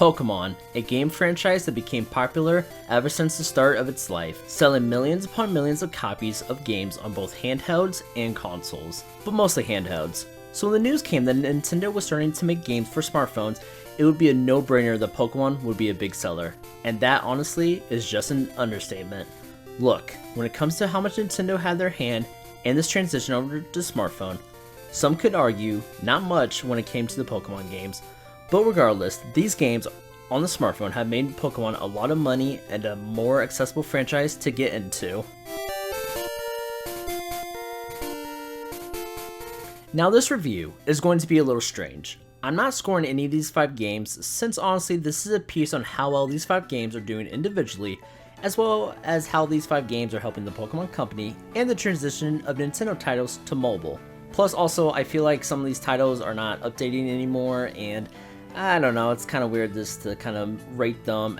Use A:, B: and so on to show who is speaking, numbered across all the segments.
A: Pokemon, a game franchise that became popular ever since the start of its life, selling millions upon millions of copies of games on both handhelds and consoles, but mostly handhelds. So when the news came that Nintendo was starting to make games for smartphones, it would be a no-brainer that Pokemon would be a big seller. And that honestly is just an understatement. Look, when it comes to how much Nintendo had their hand in this transition over to smartphone, some could argue not much when it came to the Pokemon games. But regardless, these games on the smartphone have made Pokemon a lot of money and a more accessible franchise to get into. Now this review is going to be a little strange. I'm not scoring any of these 5 games since honestly this is a piece on how well these 5 games are doing individually, as well as how these 5 games are helping the Pokemon Company and the transition of Nintendo titles to mobile. Plus also I feel like some of these titles are not updating anymore, and I don't know, it's kind of weird just to kind of rate them.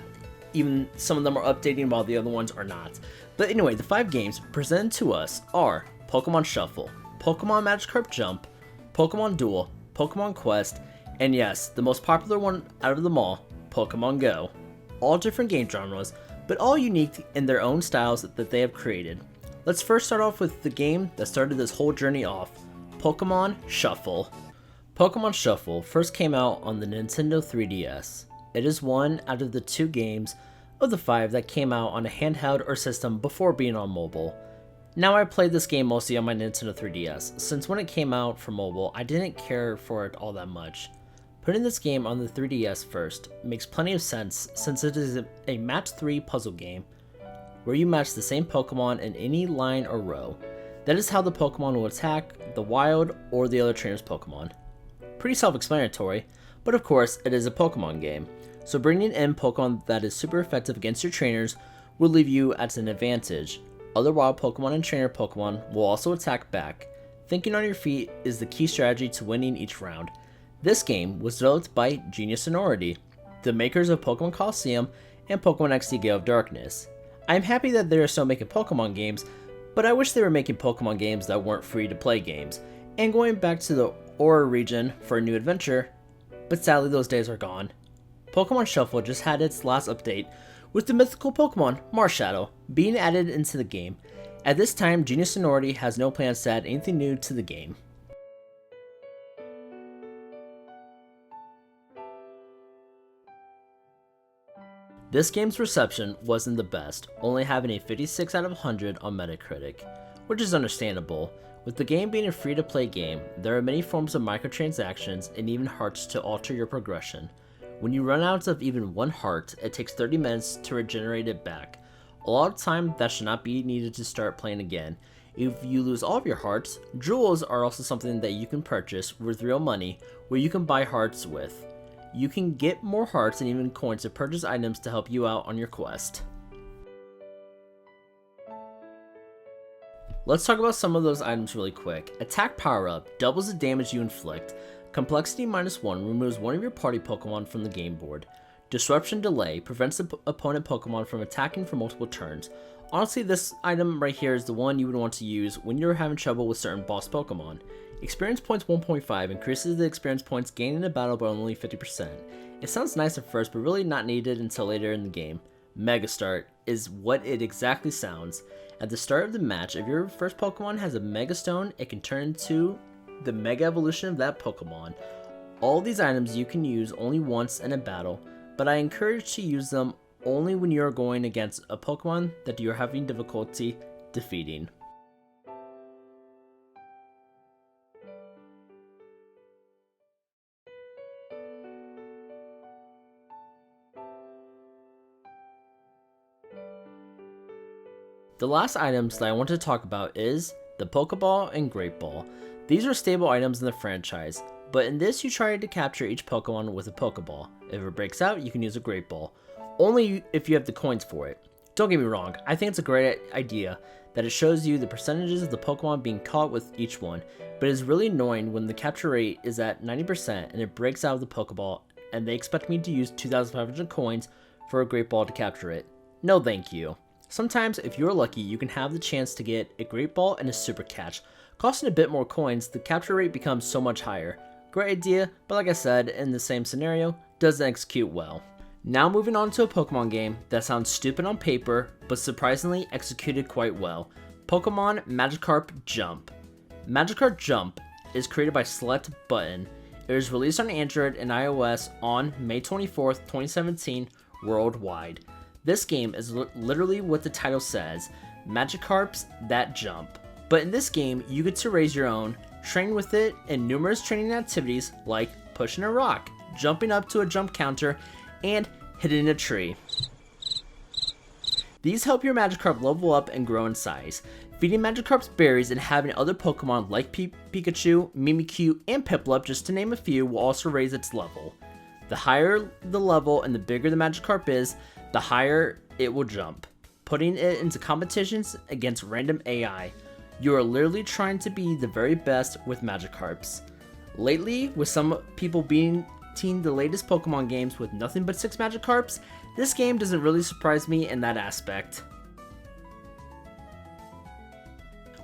A: Even some of them are updating while the other ones are not. But anyway, the 5 games presented to us are Pokemon Shuffle, Pokemon Magikarp Jump, Pokemon Duel, Pokemon Quest, and yes, the most popular one out of them all, Pokemon Go. All different game genres, but all unique in their own styles that they have created. Let's first start off with the game that started this whole journey off, Pokemon Shuffle. Pokemon Shuffle first came out on the Nintendo 3DS. It is one out of the 2 games of the 5 that came out on a handheld or system before being on mobile. Now I played this game mostly on my Nintendo 3DS, since when it came out for mobile I didn't care for it all that much. Putting this game on the 3DS first makes plenty of sense since it is a match 3 puzzle game where you match the same Pokemon in any line or row. That is how the Pokemon will attack the wild or the other trainer's Pokemon. Pretty self-explanatory, but of course it is a Pokemon game, so bringing in Pokemon that is super effective against your trainers will leave you at an advantage. Other wild Pokemon and trainer Pokemon will also attack back. Thinking on your feet is the key strategy to winning each round. This game was developed by Genius Sonority, the makers of Pokemon Colosseum and Pokemon XD Gale of Darkness. I am happy that they are still making Pokemon games, but I wish they were making Pokemon games that weren't free to play games, and going back to the Aura region for a new adventure, but sadly those days are gone. Pokemon Shuffle just had its last update, with the mythical Pokemon Marshadow being added into the game. At this time, Genius Sonority has no plans to add anything new to the game. This game's reception wasn't the best, only having a 56 out of 100 on Metacritic, which is understandable. With the game being a free-to-play game, there are many forms of microtransactions and even hearts to alter your progression. When you run out of even one heart, it takes 30 minutes to regenerate it back. A lot of time that should not be needed to start playing again. If you lose all of your hearts, jewels are also something that you can purchase with real money, where you can buy hearts with. You can get more hearts and even coins to purchase items to help you out on your quest. Let's talk about some of those items really quick. Attack Power-Up doubles the damage you inflict. Complexity -1 removes one of your party Pokemon from the game board. Disruption Delay prevents the opponent Pokemon from attacking for multiple turns. Honestly, this item right here is the one you would want to use when you're having trouble with certain boss Pokemon. Experience Points 1.5 increases the experience points gained in a battle by only 50%. It sounds nice at first, but really not needed until later in the game. Mega Start is what it exactly sounds. At the start of the match, if your first Pokemon has a Mega Stone, it can turn into the Mega Evolution of that Pokemon. All these items you can use only once in a battle, but I encourage to use them only when you are going against a Pokemon that you are having difficulty defeating. The last items that I want to talk about is the Pokeball and Great Ball. These are stable items in the franchise, but in this you try to capture each Pokemon with a Pokeball. If it breaks out, you can use a Great Ball, only if you have the coins for it. Don't get me wrong, I think it's a great idea that it shows you the percentages of the Pokemon being caught with each one, but it is really annoying when the capture rate is at 90% and it breaks out of the Pokeball and they expect me to use 2,500 coins for a Great Ball to capture it. No thank you. Sometimes, if you're lucky, you can have the chance to get a Great Ball and a Super Catch. Costing a bit more coins, the capture rate becomes so much higher. Great idea, but like I said, in the same scenario, doesn't execute well. Now moving on to a Pokemon game that sounds stupid on paper, but surprisingly executed quite well. Pokemon Magikarp Jump. Magikarp Jump is created by Select Button. It was released on Android and iOS on May 24th, 2017 worldwide. This game is literally what the title says, Magikarps that jump. But in this game, you get to raise your own, train with it in numerous training activities like pushing a rock, jumping up to a jump counter, and hitting a tree. These help your Magikarp level up and grow in size. Feeding Magikarp's berries and having other Pokemon like Pikachu, Mimikyu, and Piplup, just to name a few, will also raise its level. The higher the level and the bigger the Magikarp is, the higher it will jump, putting it into competitions against random AI. You are literally trying to be the very best with Magikarps. Lately, with some people beating the latest Pokemon games with nothing but 6 Magikarps, this game doesn't really surprise me in that aspect.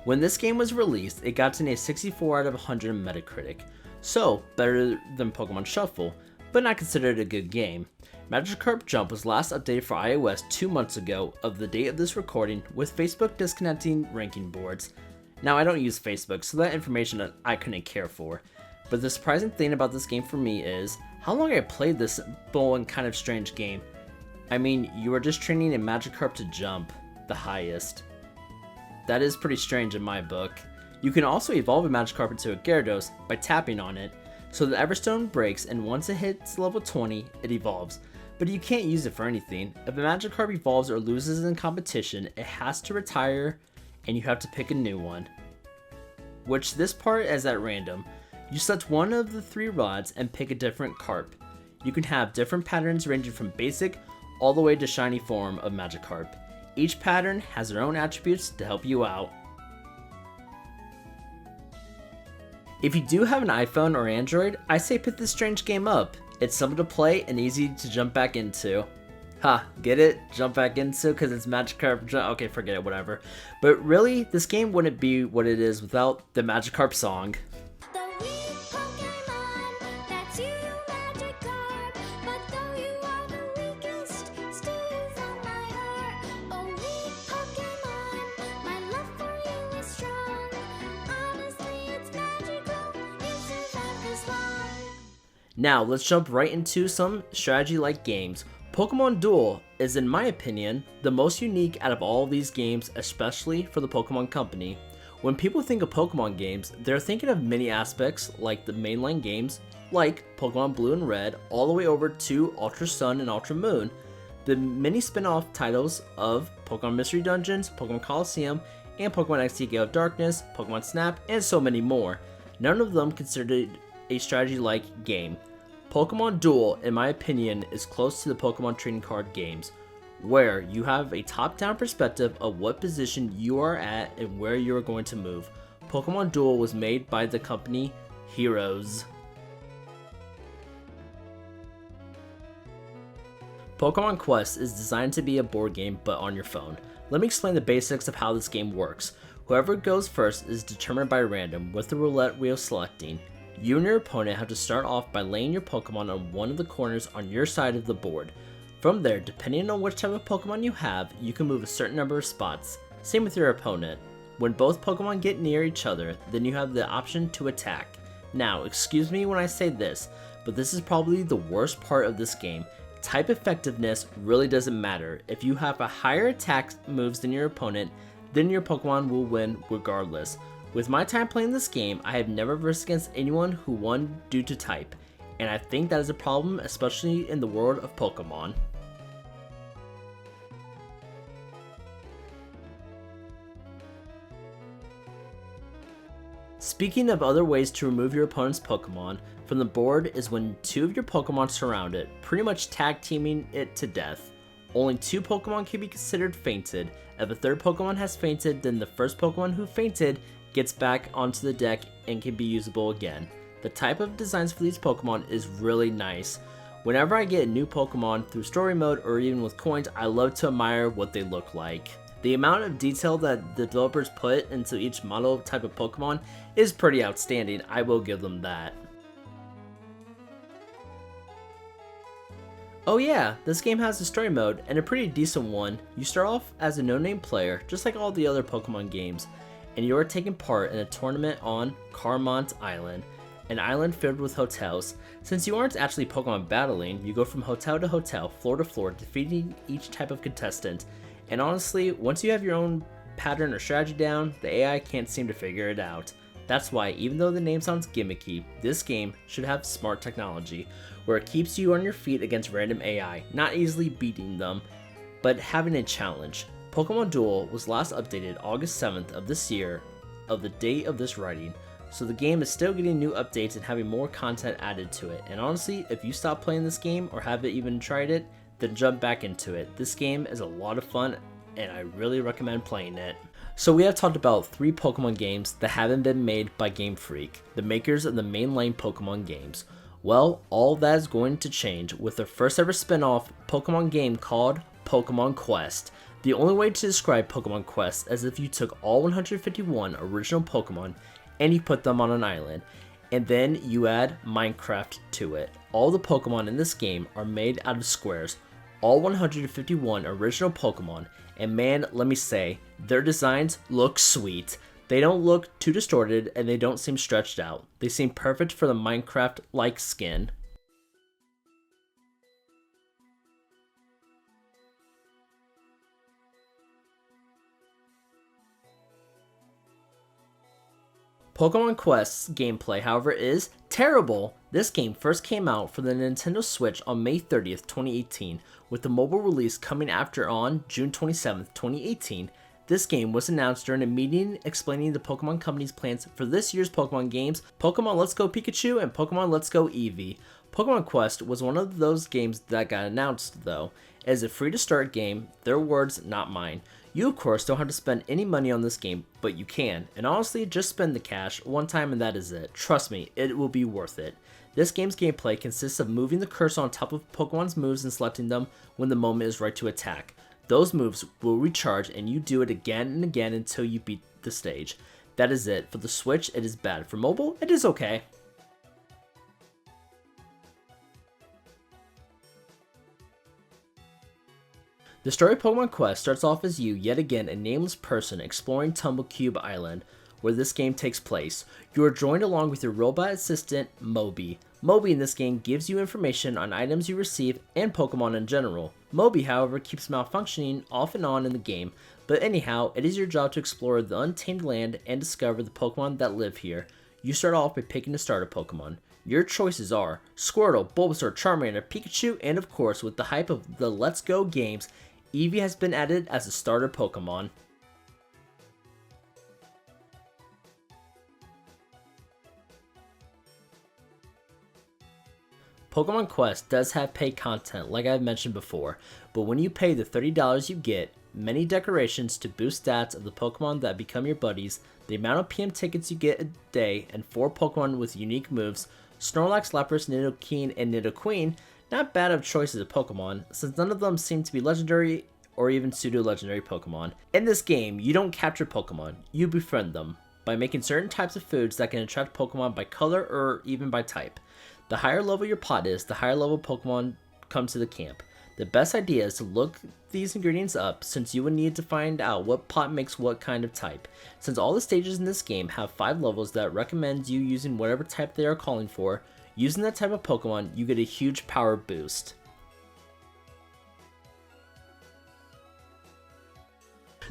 A: When this game was released, it got a 64 out of 100 on Metacritic, so better than Pokemon Shuffle, but not considered a good game. Magikarp Jump was last updated for iOS 2 months ago of the date of this recording, with Facebook disconnecting ranking boards. Now I don't use Facebook, so that information I couldn't care for. But the surprising thing about this game for me is how long I played this simple and kind of strange game. I mean, you are just training a Magikarp to jump, the highest. That is pretty strange in my book. You can also evolve a Magikarp into a Gyarados by tapping on it, so the Everstone breaks and once it hits level 20, it evolves. But you can't use it for anything. If a Magikarp evolves or loses in competition, it has to retire and you have to pick a new one. Which this part is at random. You select one of the 3 rods and pick a different carp. You can have different patterns ranging from basic all the way to shiny form of Magikarp. Each pattern has their own attributes to help you out. If you do have an iPhone or Android, I say pick this strange game up. It's simple to play and easy to jump back into. Ha, get it? Jump back into because it's Magikarp. Okay, forget it, whatever. But really, this game wouldn't be what it is without the Magikarp song. Now, let's jump right into some strategy-like games. Pokemon Duel is, in my opinion, the most unique out of all of these games, especially for the Pokemon Company. When people think of Pokemon games, they're thinking of many aspects like the mainline games, like Pokemon Blue and Red, all the way over to Ultra Sun and Ultra Moon, the many spin-off titles of Pokemon Mystery Dungeons, Pokemon Coliseum, and Pokemon XD Gale of Darkness, Pokemon Snap, and so many more. None of them considered a strategy-like game. Pokemon Duel, in my opinion, is close to the Pokemon trading card games, where you have a top-down perspective of what position you are at and where you are going to move. Pokemon Duel was made by the company Heroes. Pokemon Quest is designed to be a board game but on your phone. Let me explain the basics of how this game works. Whoever goes first is determined by random, with the roulette wheel selecting. You and your opponent have to start off by laying your Pokemon on one of the corners on your side of the board. From there, depending on which type of Pokemon you have, you can move a certain number of spots. Same with your opponent. When both Pokemon get near each other, then you have the option to attack. Now, excuse me when I say this, but this is probably the worst part of this game. Type effectiveness really doesn't matter. If you have a higher attack moves than your opponent, then your Pokemon will win regardless. With my time playing this game, I have never versed against anyone who won due to type, and I think that is a problem, especially in the world of Pokemon. Speaking of other ways to remove your opponent's Pokemon from the board is when 2 of your Pokemon surround it, pretty much tag teaming it to death. Only 2 Pokemon can be considered fainted. If a 3rd Pokemon has fainted, then the first Pokemon who fainted gets back onto the deck and can be usable again. The type of designs for these Pokemon is really nice. Whenever I get a new Pokemon through story mode or even with coins, I love to admire what they look like. The amount of detail that the developers put into each model type of Pokemon is pretty outstanding, I will give them that. Oh yeah, this game has a story mode, and a pretty decent one. You start off as a no-name player, just like all the other Pokemon games, and you are taking part in a tournament on Carmont Island, an island filled with hotels. Since you aren't actually Pokemon battling, you go from hotel to hotel, floor to floor, defeating each type of contestant. And honestly, once you have your own pattern or strategy down, the AI can't seem to figure it out. That's why, even though the name sounds gimmicky, this game should have smart technology, where it keeps you on your feet against random AI, not easily beating them, but having a challenge. Pokemon Duel was last updated August 7th of this year, of the date of this writing, so the game is still getting new updates and having more content added to it. And honestly, if you stop playing this game or haven't even tried it, then jump back into it. This game is a lot of fun, and I really recommend playing it. So we have talked about 3 Pokemon games that haven't been made by Game Freak, the makers of the mainline Pokemon games. Well, all that is going to change with their first ever spin-off Pokemon game called Pokemon Quest. The only way to describe Pokemon Quest is if you took all 151 original Pokemon and you put them on an island, and then you add Minecraft to it. All the Pokemon in this game are made out of squares, all 151 original Pokemon, and man, let me say, their designs look sweet. They don't look too distorted and they don't seem stretched out. They seem perfect for the Minecraft-like skin. Pokemon Quest's gameplay, however, is terrible. This game first came out for the Nintendo Switch on May 30th, 2018, with the mobile release coming after on June 27th, 2018. This game was announced during a meeting explaining the Pokemon Company's plans for this year's Pokemon games, Pokemon Let's Go Pikachu and Pokemon Let's Go Eevee. Pokemon Quest was one of those games that got announced though. As a free to start game, their words, not mine. You of course don't have to spend any money on this game, but you can, and honestly just spend the cash one time and that is it. Trust me, it will be worth it. This game's gameplay consists of moving the cursor on top of Pokemon's moves and selecting them when the moment is right to attack. Those moves will recharge and you do it again and again until you beat the stage. That is it. For the Switch, it is bad. For mobile, it is okay. The story of Pokemon Quest starts off as you, yet again, a nameless person exploring Tumblecube Island, where this game takes place. You are joined along with your robot assistant, Moby. Moby in this game gives you information on items you receive and Pokemon in general. Moby, however, keeps malfunctioning off and on in the game, but anyhow, it is your job to explore the untamed land and discover the Pokemon that live here. You start off by picking a starter Pokemon. Your choices are Squirtle, Bulbasaur, Charmander, Pikachu, and of course, with the hype of the Let's Go games, Eevee has been added as a starter Pokemon. Pokemon Quest does have paid content like I've mentioned before, but when you pay the $30 you get many decorations to boost stats of the Pokemon that become your buddies, the amount of PM tickets you get a day, and 4 Pokemon with unique moves, Snorlax, Lapras, Nidoking, and Nidoqueen, not bad of choices of Pokemon, since none of them seem to be legendary or even pseudo-legendary Pokemon. In this game, you don't capture Pokemon, you befriend them, by making certain types of foods that can attract Pokemon by color or even by type. The higher level your pot is, the higher level Pokemon come to the camp. The best idea is to look these ingredients up, since you would need to find out what pot makes what kind of type. Since all the stages in this game have 5 levels that recommend you using whatever type they are calling for, using that type of Pokemon, you get a huge power boost.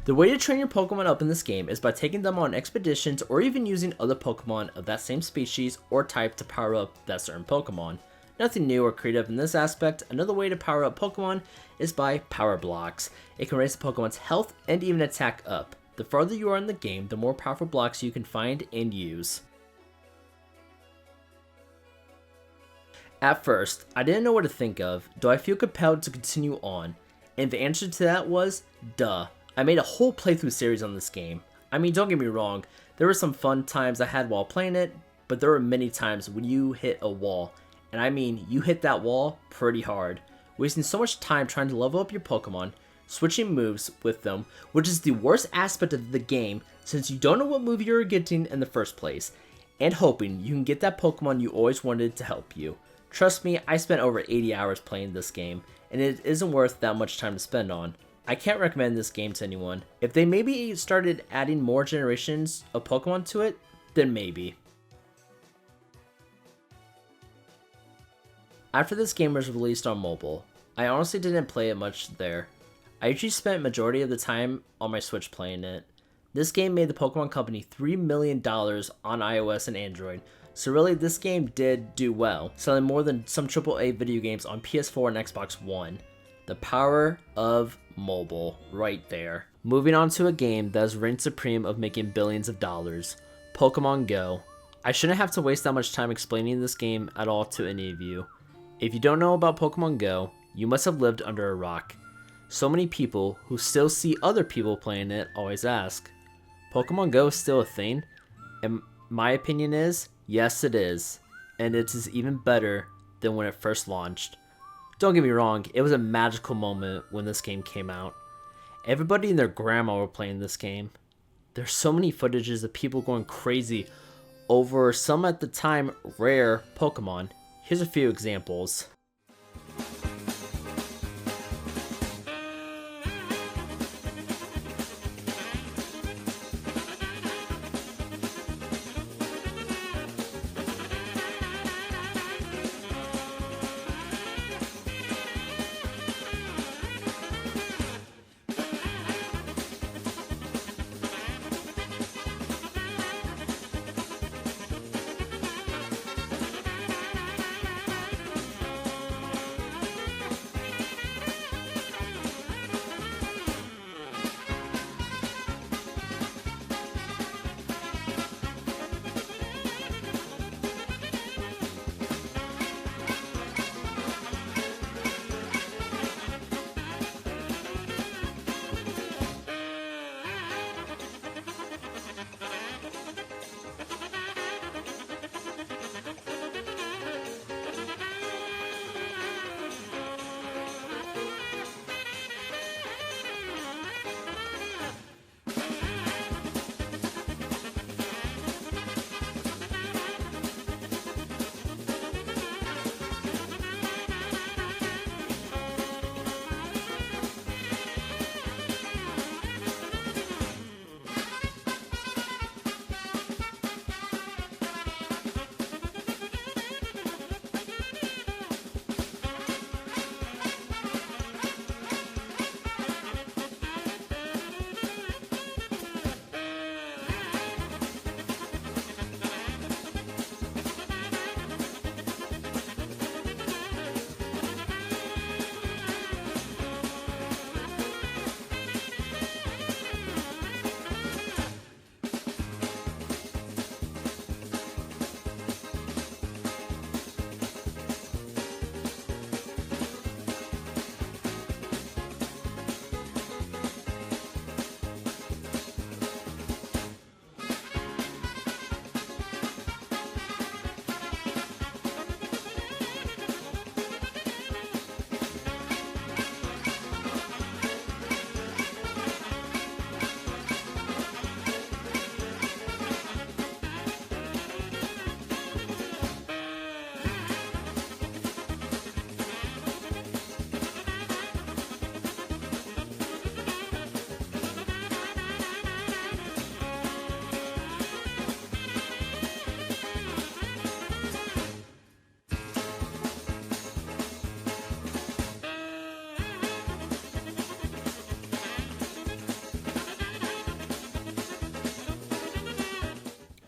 A: The way to train your Pokemon up in this game is by taking them on expeditions or even using other Pokemon of that same species or type to power up that certain Pokemon. Nothing new or creative in this aspect. Another way to power up Pokemon is by Power Blocks. It can raise the Pokemon's health and even attack up. The farther you are in the game, the more powerful blocks you can find and use. At first, I didn't know what to think of. Do I feel compelled to continue on? And the answer to that was, duh. I made a whole playthrough series on this game. I mean, don't get me wrong, there were some fun times I had while playing it, but there were many times when you hit a wall. And I mean, you hit that wall pretty hard, wasting so much time trying to level up your Pokemon, switching moves with them, which is the worst aspect of the game since you don't know what move you're getting in the first place, and hoping you can get that Pokemon you always wanted to help you. Trust me, I spent over 80 hours playing this game, and it isn't worth that much time to spend on. I can't recommend this game to anyone. If they maybe started adding more generations of Pokemon to it, then maybe. After this game was released on mobile, I honestly didn't play it much there. I usually spent majority of the time on my Switch playing it. This game made the Pokemon Company $3 million on iOS and Android, so really this game did do well, selling more than some AAA video games on PS4 and Xbox One. The power of mobile, right there. Moving on to a game that has reigned supreme of making billions of dollars, Pokemon Go. I shouldn't have to waste that much time explaining this game at all to any of you. If you don't know about Pokemon Go, you must have lived under a rock. So many people who still see other people playing it always ask, Pokemon Go is still a thing? And my opinion is, yes it is. And it is even better than when it first launched. Don't get me wrong, it was a magical moment when this game came out. Everybody and their grandma were playing this game. There's so many footages of people going crazy over some at the time rare Pokemon. Here's a few examples.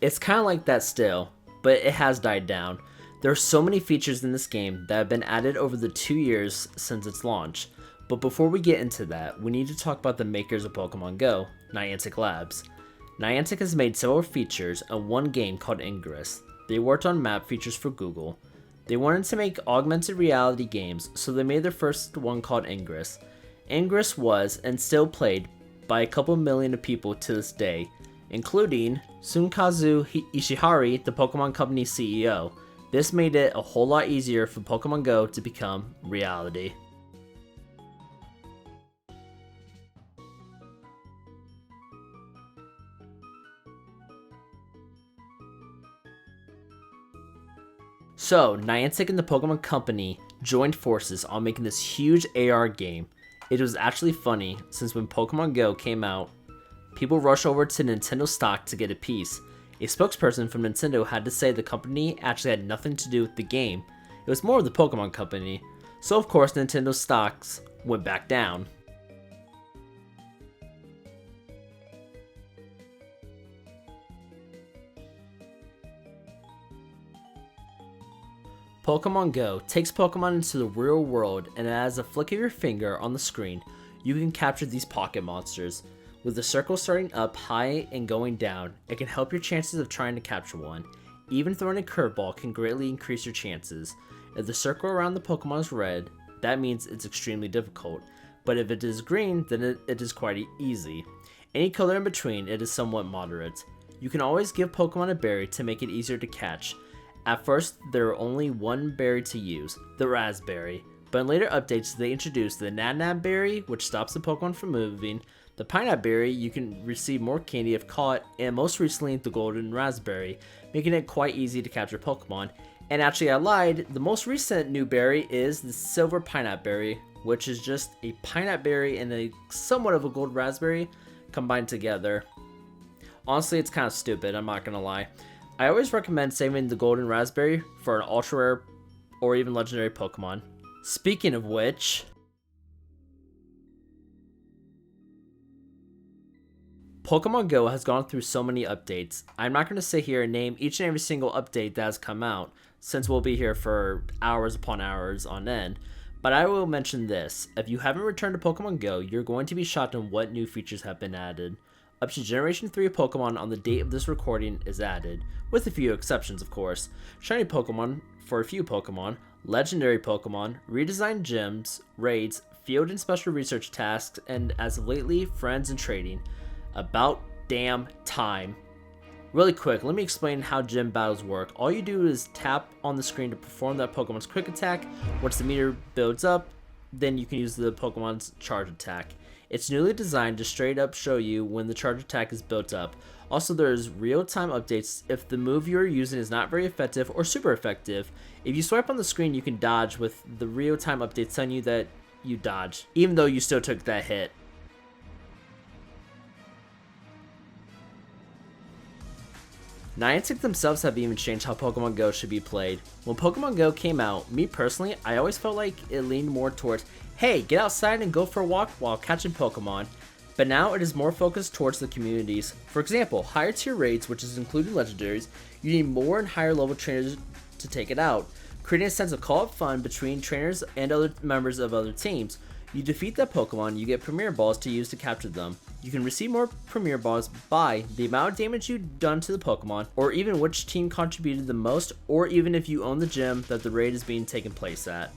A: It's kind of like that still, but it has died down. There are so many features in this game that have been added over the 2 years since its launch. But before we get into that, we need to talk about the makers of Pokemon Go, Niantic Labs. Niantic has made several features and one game called Ingress. They worked on map features for Google. They wanted to make augmented reality games, so they made their first one called Ingress. Ingress was, and still played, by a couple million of people to this day, including Tsunekazu Ishihara, the Pokemon Company CEO. This made it a whole lot easier for Pokemon Go to become reality. So, Niantic and the Pokemon Company joined forces on making this huge AR game. It was actually funny, since when Pokemon Go came out, people rushed over to Nintendo stock to get a piece. A spokesperson from Nintendo had to say the company actually had nothing to do with the game. It was more of the Pokemon Company. So of course Nintendo stocks went back down. Pokemon Go takes Pokemon into the real world, and as a flick of your finger on the screen, you can capture these pocket monsters. With the circle starting up high and going down, it can help your chances of trying to capture one. Even throwing a curveball can greatly increase your chances. If the circle around the Pokemon is red, that means it's extremely difficult, but if it is green, then it is quite easy. Any color in between, it is somewhat moderate. You can always give Pokemon a berry to make it easier to catch. At first, there are only one berry to use, the Raspberry, but in later updates they introduced the Nab Berry, which stops the Pokemon from moving, the Pineapple Berry, you can receive more candy if caught, and most recently the Golden Raspberry, making it quite easy to capture Pokemon. And actually I lied, the most recent new berry is the Silver Pineapple Berry, which is just a Pineapple Berry and a somewhat of a Gold Raspberry combined together. Honestly, it's kind of stupid, I'm not gonna lie. I always recommend saving the Golden Raspberry for an ultra rare or even legendary Pokemon. Speaking of which, Pokemon Go has gone through so many updates. I'm not going to sit here and name each and every single update that has come out, since we'll be here for hours upon hours on end. But I will mention this, if you haven't returned to Pokemon Go, you're going to be shocked on what new features have been added. Up to Generation 3 of Pokemon on the date of this recording is added, with a few exceptions of course. Shiny Pokemon for a few Pokemon, Legendary Pokemon, redesigned gyms, raids, field and special research tasks, and as of lately, friends and trading. About damn time. Really quick, let me explain how gym battles work. All you do is tap on the screen to perform that Pokemon's quick attack. Once the meter builds up, then you can use the Pokemon's charge attack. It's newly designed to straight up show you when the charge attack is built up. Also, there's real-time updates if the move you're using is not very effective or super effective. If you swipe on the screen, you can dodge with the real-time updates telling you that you dodge, even though you still took that hit. Niantic themselves have even changed how Pokemon Go should be played. When Pokemon Go came out, me personally, I always felt like it leaned more towards, hey, get outside and go for a walk while catching Pokemon. But now it is more focused towards the communities. For example, higher tier raids, which is including legendaries, you need more and higher level trainers to take it out, creating a sense of co-op fun between trainers and other members of other teams. You defeat that Pokemon, you get Premier Balls to use to capture them. You can receive more Premier Balls by the amount of damage you've done to the Pokemon, or even which team contributed the most, or even if you own the gym that the raid is being taken place at.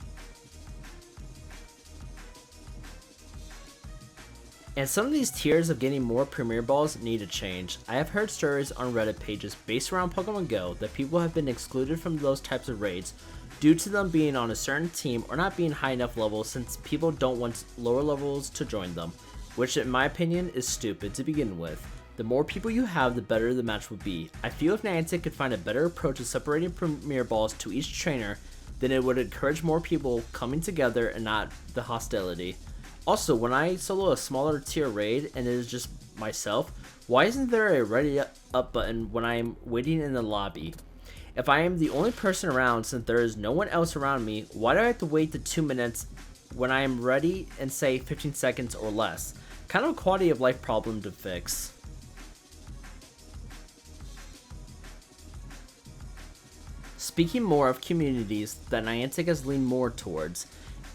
A: And some of these tiers of getting more Premier Balls need to change. I have heard stories on Reddit pages based around Pokemon Go that people have been excluded from those types of raids due to them being on a certain team or not being high enough levels since people don't want lower levels to join them, which in my opinion is stupid to begin with. The more people you have, the better the match would be. I feel if Niantic could find a better approach to separating Premier Balls to each trainer, then it would encourage more people coming together and not the hostility. Also, when I solo a smaller tier raid and it is just myself, why isn't there a ready up button when I am waiting in the lobby? If I am the only person around since there is no one else around me, why do I have to wait the 2 minutes when I am ready in say 15 seconds or less? Kind of a quality of life problem to fix. Speaking more of communities that Niantic has leaned more towards,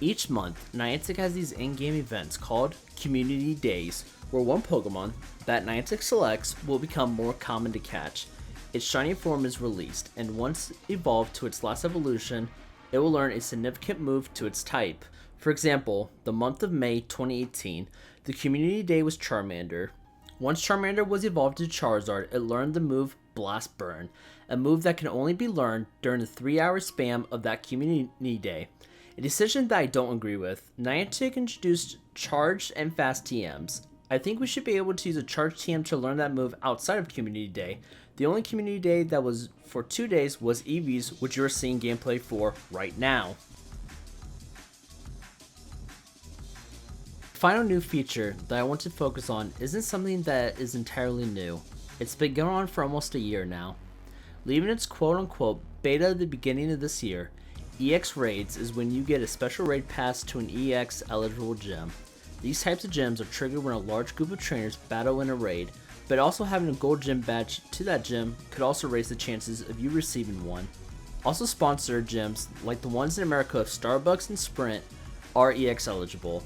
A: each month, Niantic has these in-game events called Community Days, where one Pokemon that Niantic selects will become more common to catch. Its shiny form is released, and once evolved to its last evolution, it will learn a significant move to its type. For example, the month of May 2018, the Community Day was Charmander. Once Charmander was evolved to Charizard, it learned the move Blast Burn, a move that can only be learned during the 3-hour span of that Community Day. A decision that I don't agree with. Niantic introduced charged and fast TMs. I think we should be able to use a charged TM to learn that move outside of Community Day. The only community day that was for 2 days was Eevees, which you're seeing gameplay for right now. The final new feature that I want to focus on isn't something that is entirely new. It's been going on for almost a year now. Leaving its quote-unquote beta at the beginning of this year, EX Raids is when you get a special raid pass to an EX eligible gym. These types of gyms are triggered when a large group of trainers battle in a raid, but also having a gold gym badge to that gym could also raise the chances of you receiving one. Also sponsored gyms, like the ones in America of Starbucks and Sprint, are EX eligible.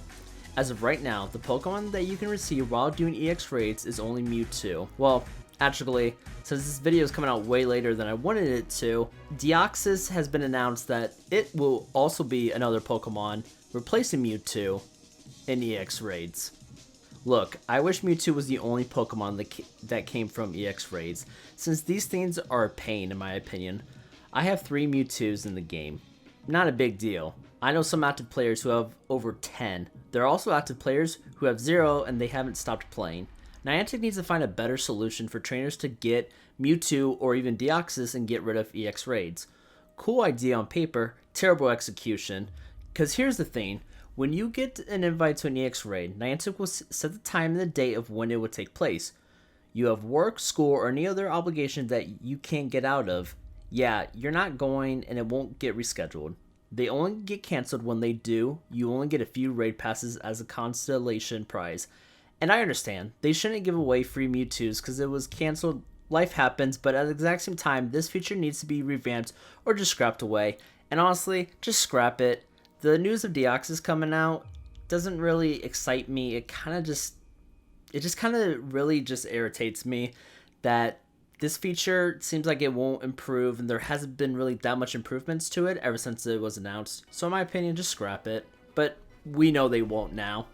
A: As of right now, the Pokemon that you can receive while doing EX raids is only Mewtwo. Well, actually, since this video is coming out way later than I wanted it to, Deoxys has been announced that it will also be another Pokemon replacing Mewtwo in EX raids. Look, I wish Mewtwo was the only Pokemon that came from EX raids, since these things are a pain in my opinion. I have 3 Mewtwo's in the game. Not a big deal. I know some active players who have over 10. There are also active players who have 0 and they haven't stopped playing. Niantic needs to find a better solution for trainers to get Mewtwo or even Deoxys and get rid of EX raids. Cool idea on paper, terrible execution. Cause here's the thing, when you get an invite to an EX raid, Niantic will set the time and the date of when it would take place. You have work, school, or any other obligation that you can't get out of. Yeah, you're not going and it won't get rescheduled. They only get canceled when they do. You only get a few raid passes as a constellation prize. And I understand, they shouldn't give away free Mewtwo's because it was canceled, life happens, but at the exact same time, this feature needs to be revamped or just scrapped away. And honestly, just scrap it. The news of Deoxys coming out doesn't really excite me. It just kind of really just irritates me that this feature seems like it won't improve, and there hasn't been really that much improvements to it ever since it was announced. So in my opinion, just scrap it. But we know they won't now.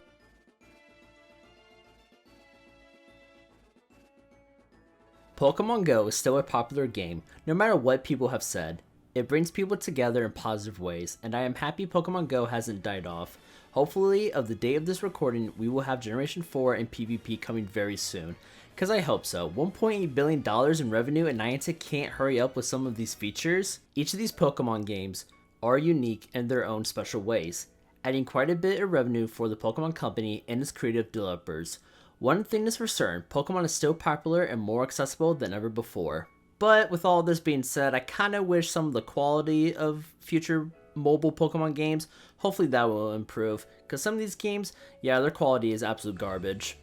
A: Pokemon Go is still a popular game, no matter what people have said. It brings people together in positive ways, and I am happy Pokemon Go hasn't died off. Hopefully, of the day of this recording, we will have Generation 4 and PvP coming very soon. Because I hope so. $1.8 billion in revenue and Niantic can't hurry up with some of these features? Each of these Pokemon games are unique in their own special ways, adding quite a bit of revenue for the Pokemon Company and its creative developers. One thing is for certain, Pokemon is still popular and more accessible than ever before. But with all this being said, I kinda wish some of the quality of future mobile Pokemon games, hopefully that will improve. Because some of these games, yeah, their quality is absolute garbage.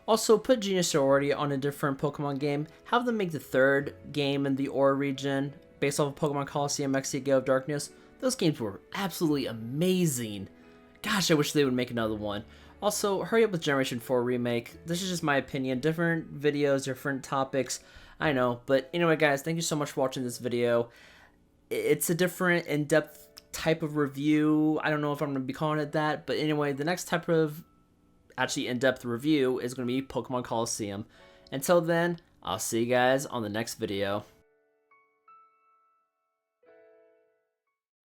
A: Also, put Genius Sorority on a different Pokemon game. Have them make the 3rd game in the Aura region, based off of Pokemon Colosseum X Gate of Darkness. Those games were absolutely amazing. Gosh, I wish they would make another one. Also, hurry up with Generation 4 Remake. This is just my opinion. Different videos, different topics. I know. But anyway, guys, thank you so much for watching this video. It's a different, in-depth type of review. I don't know if I'm going to be calling it that. But anyway, the next type of actually in-depth review is going to be Pokemon Colosseum. Until then, I'll see you guys on the next video.